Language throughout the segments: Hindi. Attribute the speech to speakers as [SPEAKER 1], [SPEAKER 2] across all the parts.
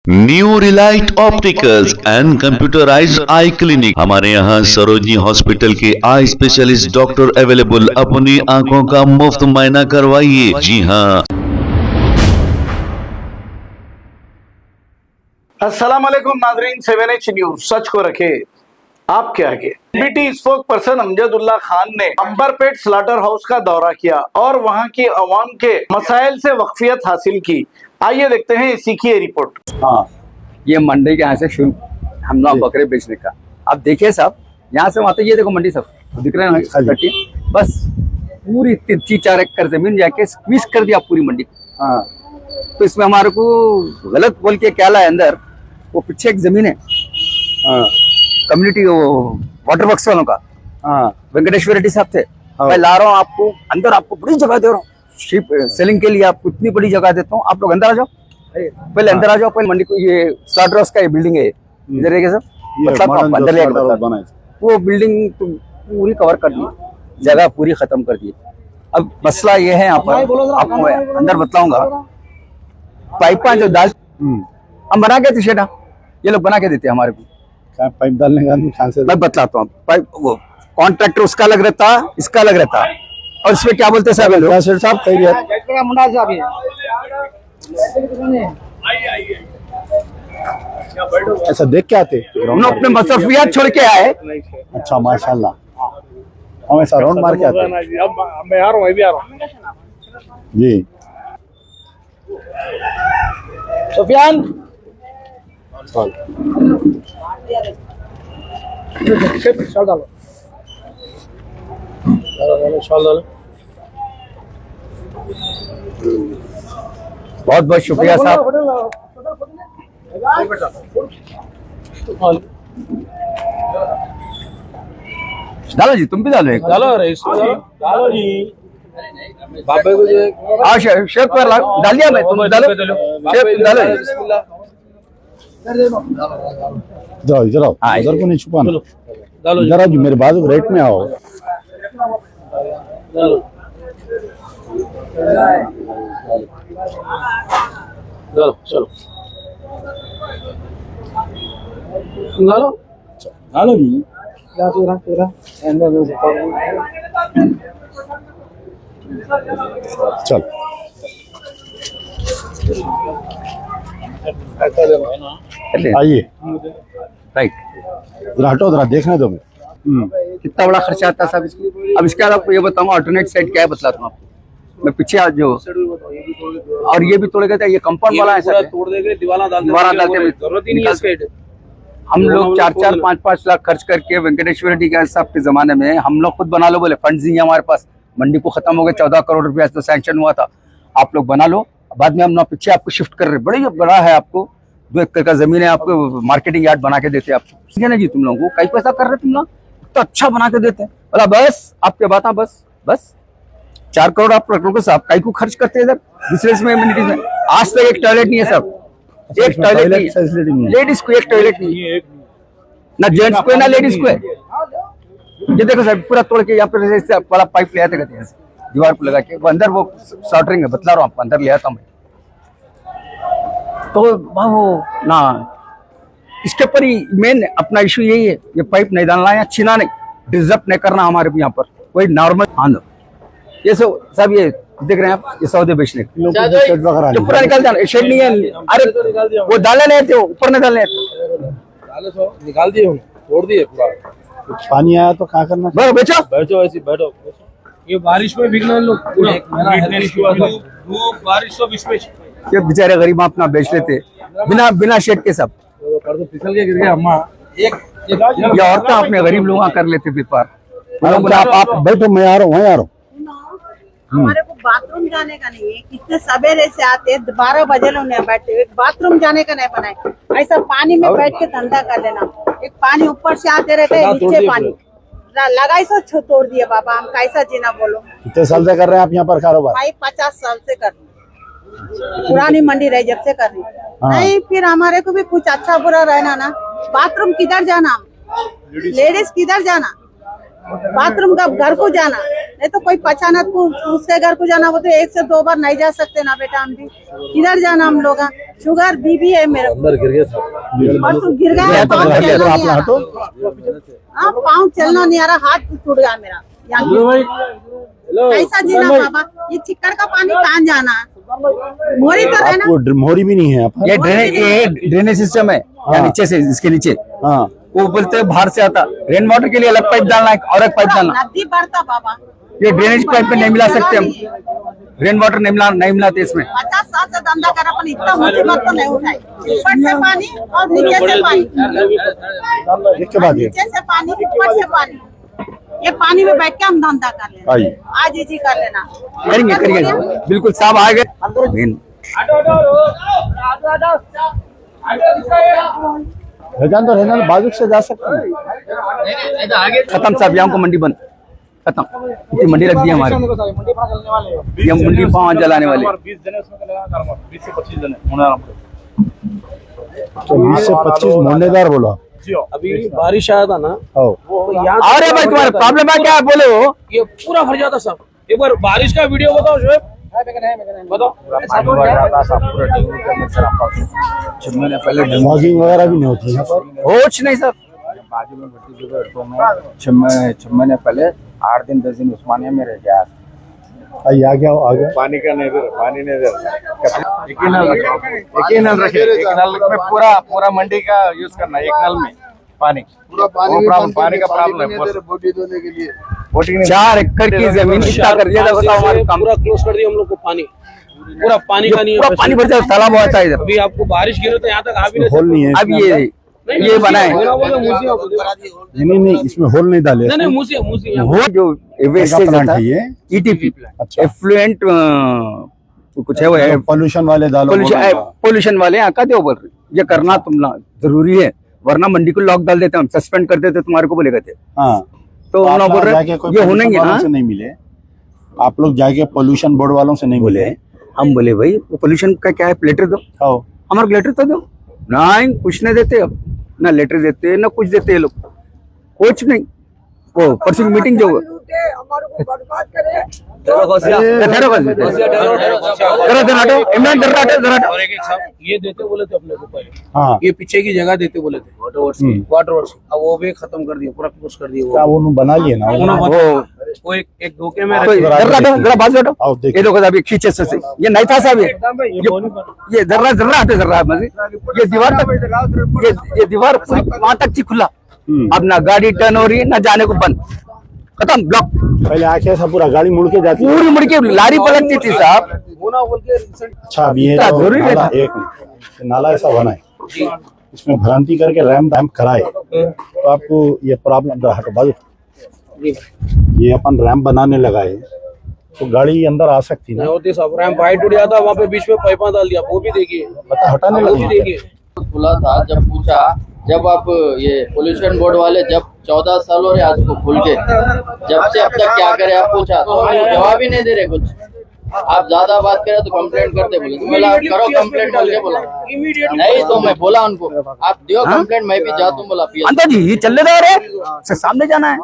[SPEAKER 1] New Relight opticals and computerised I clinic. हमारे यहाँ सरोजनी हॉस्पिटल के आई स्पेशलिस्ट डॉक्टर अवेलेबल। अपनी आंखों का मुफ्त मुआयना करवाइए। जी हाँ।
[SPEAKER 2] अस्सलाम वालेकुम नाजरीन, 7H न्यूज सच को रखे आपके आगे। BT spoke person Amjadullah Khan ने अंबरपेट स्लाटर हाउस का दौरा किया और वहां की अवाम के मसाइल से वक्फियत हासिल की। आइए देखते हैं इसी की रिपोर्ट।
[SPEAKER 3] हाँ, ये मंडी के यहाँ से शुरू हम लोग बकरे बेचने का। आप देखिए साहब, यहाँ से वहाँ तक ये देखो मंडी सब दिख रहे हैं। बस पूरी 3-4 एकड़ जमीन जाके स्क्वीज कर दिया पूरी मंडी। हाँ, तो इसमें हमारे को गलत बोल के क्या लाए अंदर, वो पीछे एक जमीन है कम्युनिटी वाटर वर्क्स वालों का। वेंकटेश्वर रेड्डी साहब थे। मैं ला रहा हूँ आपको अंदर, आपको बड़ी जगह दे रहा हूँ शिप सेलिंग के लिए। आपको इतनी बड़ी जगह देता हूँ, आप लोग अंदर आ जाओ। पहले अंदर आ जाओ। पहले मंडी को ये स्लाटर हाउस का ये बिल्डिंग है, इधर है सर अंदर वो बिल्डिंग पूरी कवर कर दी, जगह पूरी खत्म कर दी। अब मसला ये है, यहाँ पर आपको अंदर बताऊंगा, पाइपा जो डाल हम बना के थे शेडा, ये लोग बना के देते हमारे को।
[SPEAKER 4] पाइप डालने का
[SPEAKER 3] मैं बतलाता हूँ। पाइप वो कॉन्ट्रैक्टर उसका लग रहता, इसका लग रहता, और इसमें क्या बोलते साहब
[SPEAKER 4] ऐसा देख के आते
[SPEAKER 3] हम लोग अपने मसरफियात छोड़ के आए।
[SPEAKER 4] अच्छा माशाल्लाह, हम ऐसा राउंड मार के आते हैं।
[SPEAKER 2] मैं आ रहा हूँ, भी आ रहा हूँ
[SPEAKER 4] जी।
[SPEAKER 2] सुफियान डालो,
[SPEAKER 3] बहुत बहुत शुक्रिया साहब। डालो जी, तुम भी डालो एक।
[SPEAKER 2] डालो जी बाबे को जो
[SPEAKER 3] हाँ शेफ पर डाल दिया मैं, तुम डालो शेफ, डालो।
[SPEAKER 4] जाओ इधर आओ, इधर को नहीं छुपाना, इधर आओ, मेरे बाजू रेट में आओ।
[SPEAKER 2] चलो डालो जी।
[SPEAKER 4] चल आइए,
[SPEAKER 3] राइट,
[SPEAKER 4] जरा हटो, जरा देखने दो।
[SPEAKER 3] कितना बड़ा खर्चा आता है साहब इसमें। अब इसके बाद आपको ये बताऊंगा अल्टरनेट साइड क्या है, बतलाता हूँ आपको। मैं पीछे आज जो और ये भी तोड़ गए थे, ये कंपाउंड वाला है सर,
[SPEAKER 2] तोड़ देंगे, दीवाना
[SPEAKER 3] डालते हैं,
[SPEAKER 2] जरूरत ही नहीं है इसके।
[SPEAKER 3] हम लोग 4-4, 5-5 लाख खर्च करके वेंकटेश्वर रेड्डी साहब के जमाने में हम लोग खुद बना लो बोले, फंड्स नहीं है हमारे पास, मंडी को खत्म हो गए, 14 करोड़ रुपया तो सैंक्शन हुआ था, आप लोग बना लो। बाद में हम लोग पीछे आपको शिफ्ट कर रहे, बड़ी बड़ा है, आपको 2 एकड़ का जमीन है, आपको मार्केटिंग यार्ड बना के देते हैं आपको। ठीक है ना जी, तुम लोगों को कई पैसा कर रहे तुम लोग, तो अच्छा बना के देते हैं। बोला बस आपके बात, बस 4 करोड़ आप रखोगे साहब, कई को खर्च करते हैं इधर दूसरे में एमिनिटीज में। आज तक एक टॉयलेट नहीं है सब, एक टॉयलेट नहीं, लेडीज को एक टॉयलेट नहीं है, ना जेंट्स को है ना लेडीज को है। ये देखो सर, पूरा तोड़ के यहाँ पे बड़ा पाइप ले आते कहते हैं दीवार को लगा के, वो अंदर वो स्लाटरिंग है, बतला रहा हूँ आपको, अंदर ले आता हूँ मैं। तो वो ना इसके ऊपर ही मेन अपना इशू यही है, ये पाइप नहीं डालना है, छीना नहीं, डिजर्व नहीं करना हमारे यहाँ पर कोई नॉर्मल। हाँ ये सब ये देख रहे हैं आप, ये सौदे बेचने जो पूरा निकाल जाना, शेड नहीं है। अरे वो डाले नहीं थे, ऊपर नहीं डालने
[SPEAKER 2] निकाल दिए, छोड़ दिए पूरा।
[SPEAKER 4] पानी आया तो क्या करना?
[SPEAKER 3] बेचो
[SPEAKER 2] बैठो, ऐसे बैठो। ये बारिश में भीगना लोग, बारिश तो बीच में
[SPEAKER 3] ये बेचारे गरीब अपना बेच लेते बिना शेड के सब,
[SPEAKER 2] फिसल के गिर गया अम्मा।
[SPEAKER 3] ये औरतें अपने गरीब लोग कर लेते व्यापार।
[SPEAKER 4] आप बैठो, मैं आ रहा हूँ, वहीं आ रहा हूँ।
[SPEAKER 5] हमारे को बाथरूम जाने का नहीं है, कितने सवेरे से आते हैं, 12 बजे लोग नहीं बैठे, एक बाथरूम जाने का नहीं बनाए। ऐसा पानी में बैठ के धंधा कर लेना, एक पानी ऊपर से आते रहते हैं, नीचे पानी लगाई सो तोड़ दिया बाबा, हम कैसा जीना बोलो।
[SPEAKER 4] कितने साल से कर रहे हैं आप यहाँ पर कारोबार?
[SPEAKER 5] भाई 50 साल से कर रही, पुरानी मंडी रही जब से कर रही। नहीं, फिर हमारे को भी कुछ अच्छा बुरा रहना ना। बाथरूम किधर जाना, लेडीज किधर जाना, बाथरूम का घर को जाना, नहीं तो कोई पहचाना तो उसके घर को जाना हो तो 1 से 2 बार नहीं जा सकते ना बेटा। हम भी किधर जाना हम लोग, शुगर बीबी है मेरे को, परसों गिर गया, पाँव चलना नहीं आ रहा, पाँव चलना नहीं आ रहा, हाथ टूट गया मेरा। कैसा जीना बाबा, ये चिक्कड़ का पानी कहाँ जाना, मोरी तो है ना,
[SPEAKER 4] आपको मोरी भी नहीं है यहाँ पर?
[SPEAKER 3] ये ड्रेनेज सिस्टम है यहाँ नीचे से, इसके नीचे।
[SPEAKER 4] हाँ,
[SPEAKER 3] वो बोलते हैं बाहर से आता, रेन वाटर के लिए अलग पाइप डालना है और एक पाइप डालना।
[SPEAKER 5] नदी बढ़ता बाबा,
[SPEAKER 3] ये ड्रेनेज पाइप पे नहीं मिला सकते हम, रेन वाटर नहीं मिलाते इसमें।
[SPEAKER 5] 50 साल से धंधा कर, अपन इतना मुसीबत तो नहीं उठाई। ऊपर से पानी और नीचे से पानी,
[SPEAKER 4] इसके बाद ये
[SPEAKER 5] नीचे से पानी ऊपर से पानी, ये पानी में बैठ के हम धंधा कर लेना,
[SPEAKER 4] आइए।
[SPEAKER 5] आज जी कर लेना,
[SPEAKER 3] करेंगे बिल्कुल, साहब आ गए।
[SPEAKER 4] रहना बाजू से जा सकते हैं।
[SPEAKER 3] खत्म साहब, यहाँ को मंडी बंद, खत्म। इतनी मंडी रख दी हमारे, ये मंडी पाँव जलाने वाले।
[SPEAKER 4] 20 से 25 मोहल्लेदार बोला।
[SPEAKER 6] अभी बारिश आया था ना,
[SPEAKER 4] ओ,
[SPEAKER 3] अरे भाई तुम्हारा प्रॉब्लम है क्या, बोले हो?
[SPEAKER 6] ये पूरा भर जाता सब। एक बार बारिश का वीडियो बताओ शोएब, बताओ।
[SPEAKER 3] पहले
[SPEAKER 4] मॉगिंग वगैरह भी नहीं होती यहाँ पर?
[SPEAKER 3] होश नहीं सर,
[SPEAKER 7] बाजू में भर्ती छह महीने पहले 8 दिन 10 दिन उस्मानिया में रह गया।
[SPEAKER 4] आइए, आ गया।
[SPEAKER 7] पानी का नहीं दे, पानी नहीं दे। एक ही नल रखे, एक नल में पूरा मंडी का यूज करना, एक नल में पानी, पूरा पानी का प्रॉब्लम है। बोटी धोने के लिए
[SPEAKER 3] 4 एकड़ की जमीन कितना कर दिया था बताओ, हमारे काम
[SPEAKER 6] पूरा क्लोज कर दिया हम लोग को, पानी पूरा पानी का नहीं है,
[SPEAKER 3] पूरा पानी भर जाता, तालाब होता है इधर।
[SPEAKER 6] अभी आपको बारिश गिरे तो यहाँ तक आ भी नहीं
[SPEAKER 4] होल नहीं है?
[SPEAKER 3] अब ये बनाए,
[SPEAKER 4] नहीं, इसमें होल नहीं डाले।
[SPEAKER 6] नहीं मूसी
[SPEAKER 3] वो जो वेस्टेज
[SPEAKER 4] प्लांट
[SPEAKER 3] होता
[SPEAKER 4] है
[SPEAKER 3] है,
[SPEAKER 4] ये?
[SPEAKER 3] ETP
[SPEAKER 4] अच्छा।
[SPEAKER 3] एफ्लुएंट कुछ है, वो है
[SPEAKER 4] पोल्यूशन वाले डालो।
[SPEAKER 3] पोल्यूशन वाले यहाँ का दो बोल रहे, ये करना तुम जरूरी है, वरना मंडी को लॉक डाल देते हम, सस्पेंड कर देते तुम्हारे को बोलेगा थे।
[SPEAKER 4] हाँ,
[SPEAKER 3] तो हम लोग बोल रहे
[SPEAKER 4] जाके कोई
[SPEAKER 3] ये होना
[SPEAKER 4] pollution
[SPEAKER 3] ही
[SPEAKER 4] वालों
[SPEAKER 3] है।
[SPEAKER 4] से नहीं मिले आप लोग, जाके पोल्यूशन बोर्ड वालों से नहीं
[SPEAKER 3] बोले
[SPEAKER 4] मिले?
[SPEAKER 3] हम बोले भाई वो पोल्यूशन का क्या है, लेटर दो,
[SPEAKER 4] आओ।
[SPEAKER 3] हमारा लेटर तो दो। नहीं, कुछ नहीं देते, अब ना लेटर देते ना कुछ देते ये लोग, कुछ नहीं। वो परसों की मीटिंग जो
[SPEAKER 6] ये देते बोले थे अपने को पहले,
[SPEAKER 4] हाँ,
[SPEAKER 6] ये पीछे की जगह देते बोले थे वाटर वर्क्स, अब वो भी खत्म कर दिया, पूरा क्लोज कर दिया।
[SPEAKER 4] क्या वो बना लिए ना?
[SPEAKER 6] वो एक धोखे में
[SPEAKER 3] जरा बात हटो,
[SPEAKER 4] आओ देखो।
[SPEAKER 3] ये देखो अभी खींचे से ये नहीं था साहब, ये जर्रा हटे, जर्रा ये दीवार तक, ये दीवार वहां तक थी खुला, अब ना गाड़ी टर्न हो रही है ना जाने को बंद, खत्म ब्लॉक।
[SPEAKER 4] पहले आके ऐसा पूरा गाड़ी मुड़ के जाती है।
[SPEAKER 3] पूरी मुड़ के लारी पलटती थी साहब।
[SPEAKER 6] होना बोल के
[SPEAKER 4] अच्छा, अब ये
[SPEAKER 3] इतना
[SPEAKER 4] तो
[SPEAKER 3] जरूरी
[SPEAKER 4] नाला,
[SPEAKER 3] है।
[SPEAKER 4] एक मिनट, नाला ऐसा बना है, इसमें भ्रांति करके रैम्प कराए तो आपको ये प्रॉब्लम हटो बाजू, ये अपन रैम्प बनाने लगाए तो गाड़ी अंदर आ सकती ना?
[SPEAKER 6] होती सब रैंप हाइट उड़ जाता, वहाँ पे बीच में पाइपा डाल दिया, वो भी देखिए,
[SPEAKER 4] बता हटाने
[SPEAKER 6] वो भी
[SPEAKER 4] लगे।
[SPEAKER 6] देखिए।
[SPEAKER 8] खुला था, जब पूछा, जब आप ये पोल्यूशन बोर्ड वाले जब 14 साल हो रहे आज को खुल के, जब से अब तक क्या करे आप पूछा तो जवाब ही नहीं दे रहे कुछ। आप ज्यादा बात करे तो कंप्लेंट करते बोले, तो बोला आप करो कंप्लेंट बोल के बोला, नहीं तो मैं बोला उनको आप दियो कंप्लेंट, मैं भी जाता हूँ बोला।
[SPEAKER 3] अंदर जी ये चल रहे हैं, सामने जाना है।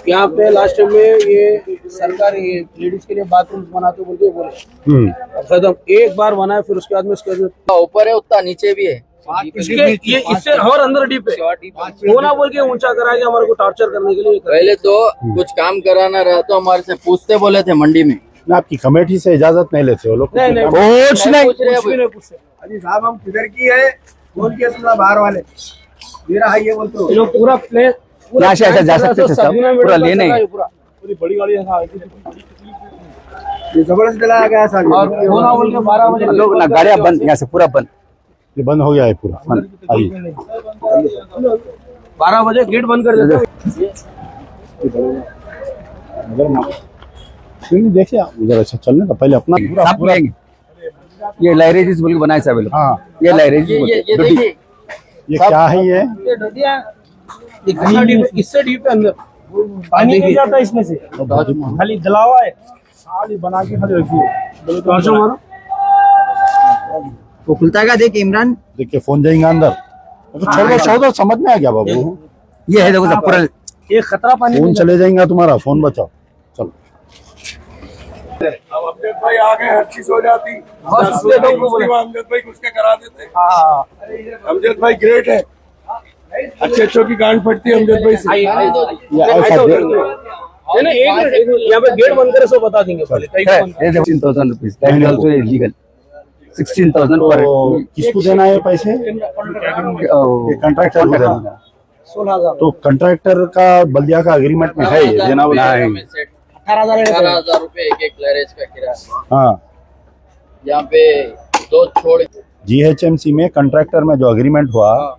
[SPEAKER 6] यहाँ पे लास्ट में ये सरकार ये लेडीज के लिए बाथरूम बनाते बोलते बोले, खत्म, एक बार बनाए फिर उसके बाद में इसके
[SPEAKER 8] ऊपर है उतना नीचे भी है,
[SPEAKER 6] ये इससे और अंदर डीप है, वो ना बोल के ऊंचा कराया कि हमारे को टॉर्चर करने के लिए।
[SPEAKER 8] पहले तो कुछ काम कराना रहा तो हमारे से पूछते बोले थे मंडी में,
[SPEAKER 4] आपकी कमेटी से इजाजत नहीं लेते वो लोग?
[SPEAKER 6] नहीं नहीं
[SPEAKER 3] कुछ नहीं,
[SPEAKER 8] पूछ रहे
[SPEAKER 6] कुछ भी नहीं पूछते।
[SPEAKER 7] अजी साहब हम किधर की है, कौन के सुना बाहर वाले मेरा है ये बोलते हो।
[SPEAKER 6] ये लोग पूरा प्ले
[SPEAKER 3] यहाँ से ऐसा जा सकते थे सब, पूरा लेने
[SPEAKER 6] पूरी बड़ी गाड़ी
[SPEAKER 7] ये जबरदस्त चलाया गया सर,
[SPEAKER 6] और होना बोल के 12 बजे
[SPEAKER 3] लोग ना गाड़ियां बंद, यहाँ से पूरा बंद,
[SPEAKER 4] ये बंद हो गया है पूरा। आइए,
[SPEAKER 6] 12 बजे गेट बंद कर देते।
[SPEAKER 4] देखिए उधर अच्छा चलने का पहले अपना पूरा
[SPEAKER 3] साफ करेंगे। ये लाइब्रेरीज बोल के बनाए साहब,
[SPEAKER 4] हाँ,
[SPEAKER 3] ये लाइब्रेरीज
[SPEAKER 8] ये देखिए
[SPEAKER 4] ये क्या है ये?
[SPEAKER 6] इससे डीप है अंदर, पानी नहीं जाता इसमें से, खाली जलावा है, खाली बना के खाली रखिए।
[SPEAKER 3] वो खुलता है, देख इमरान,
[SPEAKER 4] देखिए फोन जाएंगे अंदर तो छोड़ दो समझ में आ गया बाबू।
[SPEAKER 3] ये है देखो सब पूरा
[SPEAKER 6] ये खतरा पानी
[SPEAKER 4] फोन चले जाएगा तुम्हारा, फोन बचाओ। चलो
[SPEAKER 7] अब अमजद भाई आ गए, हर चीज हो जाती। अमजद भाई कुछ के करा देते। अमजद भाई ग्रेट है, अच्छे की गांड फटती है अमजद भाई से।
[SPEAKER 4] ये ऐसा
[SPEAKER 6] यहाँ पे गेट बंद करे सो बता देंगे पहले।
[SPEAKER 3] 16,000 रुपीज ऑल्सो इलीगल। 16,000 पर
[SPEAKER 4] तो किसको देना है पैसे? ये कॉन्ट्रैक्टर को देना है।
[SPEAKER 6] 16,000
[SPEAKER 4] तो कॉन्ट्रैक्टर का बल्दिया का एग्रीमेंट में है ये देना वाला है।
[SPEAKER 8] 18,000 रुपए एक लैरेज का किराया।
[SPEAKER 4] हाँ,
[SPEAKER 8] यहाँ पे दो छोड़
[SPEAKER 4] जीएचएमसी में कॉन्ट्रैक्टर में जो एग्रीमेंट हुआ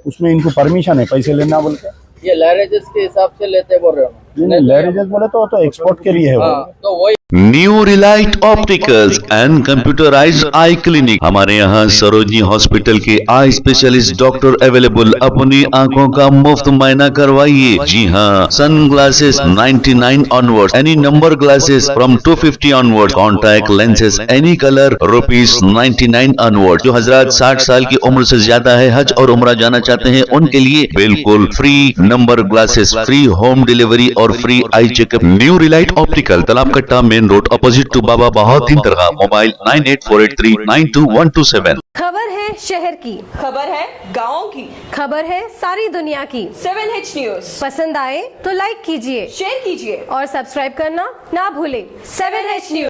[SPEAKER 4] उसमें इनको परमिशन है पैसे लेना बोल के।
[SPEAKER 8] ये लैरेजेस के हिसाब से लेते बोल रहे हो?
[SPEAKER 4] नहीं, लैरेजेस बोले तो एक्सपोर्ट के लिए है वो।
[SPEAKER 8] तो वही
[SPEAKER 1] new Relight opticals and computerised I clinic. हमारे यहाँ सरोजनी हॉस्पिटल के आई स्पेशलिस्ट डॉक्टर अवेलेबल। अपनी आंखों का मुफ्त मायना करवाइए। जी हाँ, sun glasses 99 onward, any number glasses from 250 onward, contact lenses any colour ₹99 onward. जो हजरात 60 साल की उम्र से ज्यादा है, हज और उम्रा जाना चाहते हैं, उनके लिए बिल्कुल free number glasses, free home delivery और free eye checkup. New relight optical, Talab Katta, main road, opposite to Baba Bahauddin दरगाह। मोबाइल 9848392127।
[SPEAKER 9] खबर है शहर की,
[SPEAKER 10] खबर है गाँव की,
[SPEAKER 9] खबर है सारी दुनिया की।
[SPEAKER 10] 7H न्यूज
[SPEAKER 9] पसंद आए तो लाइक कीजिए,
[SPEAKER 10] शेयर कीजिए
[SPEAKER 9] और सब्सक्राइब करना ना भूलें।
[SPEAKER 10] 7H news.